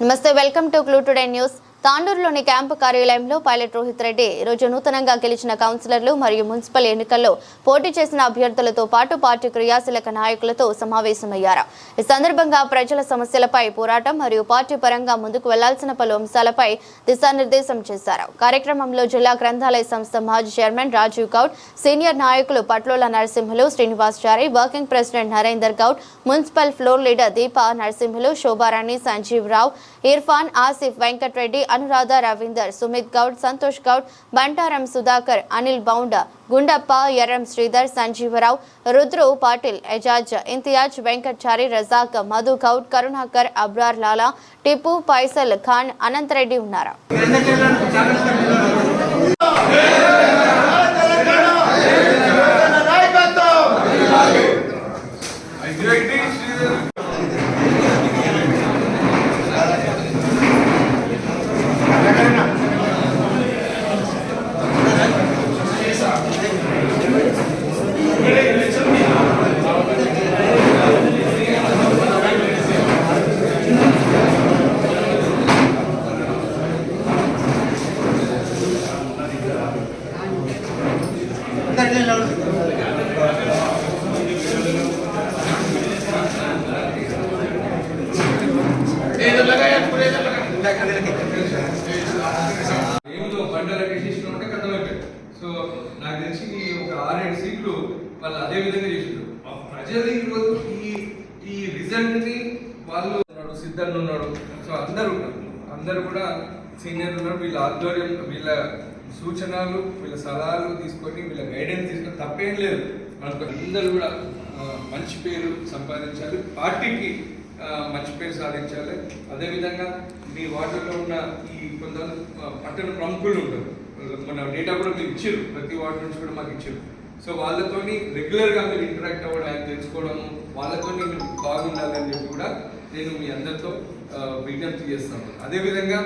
నమస్తే, welcome to clue today news. తాండూరులోని camp కార్యాలయంలో పైలట్ రోహిత్ రెడ్డి ఈరోజు నూతనంగా గెలిచిన కౌన్సిలర్లు మరియు మున్సిపల్ ఎన్నికల్లో పోటీ చేసిన అభ్యర్థులతో పాటు పార్టీ క్రియాశీలక నాయకులతో సమావేశమయ్యారు. ఈ సందర్భంగా ప్రజల సమస్యలపై పోరాటం మరియు పార్టీ పరంగా ముందుకు వెళ్లాల్సిన పలు అంశాలపై దిశానిర్దేశం చేశారు. కార్యక్రమంలో జిల్లా గ్రంథాలయ సంస్థ మాజీ చైర్మన్ రాజీవ్ గౌడ్, సీనియర్ నాయకులు Patlola Narasimhulu, Srinivasachari, working president Narender Goud, municipal floor leader Deepa Narasimhulu, Shobharani, Sanjeev Rao, Irfan, Asif, Venkatreddy, Anuradha, Ravinder, Sumit Goud, Santosh Goud, Bantaram Sudhakar, Anil Bounda, Gundappa, Erram Sridhar, Sanjeevarao, Rudru, Patil, Ejaz, Imtiaz, Venkatachari, Razak, Madhu Goud, Karunakar, Abrar Lala, Tippu, Faisal Khan, Anantha Reddy ఉన్నారు. సో నాకు తెలిసి ఒక 6-7 సీట్లు వాళ్ళు అదే విధంగా చేసిండ్రు. ప్రజలు ఈరోజు ఈ రిజల్ట్ ని వాళ్ళు ఉన్నాడు, సిద్ధన్ ఉన్నాడు, సో అందరూ కూడా సీనియర్ ఉన్నారు. వీళ్ళ ఆధ్వర్యం, వీళ్ళ సూచనలు, వీళ్ళ సలహాలు తీసుకొని, వీళ్ళ గైడెన్స్ తీసుకొని తప్పేం లేదు. మనకు అందరూ కూడా మంచి పేరు సంపాదించాలి, పార్టీకి మంచి పేరు సాధించాలి. అదేవిధంగా మీ వార్డులో ఉన్న ఈ కొందరు పట్టణ ప్రముఖులు ఉంటారు, మన డేటా కూడా మీరు ఇచ్చారు, ప్రతి వార్డు నుంచి కూడా మాకు ఇచ్చారు. సో వాళ్ళతోని రెగ్యులర్గా మీరు ఇంటరాక్ట్ అవ్వడం, ఆయన తెలుసుకోవడము, వాళ్ళతోని మీరు బాగుండాలని చెప్పి కూడా నేను మీ అందరితో విజ్ఞప్తి చేస్తాను. అదేవిధంగా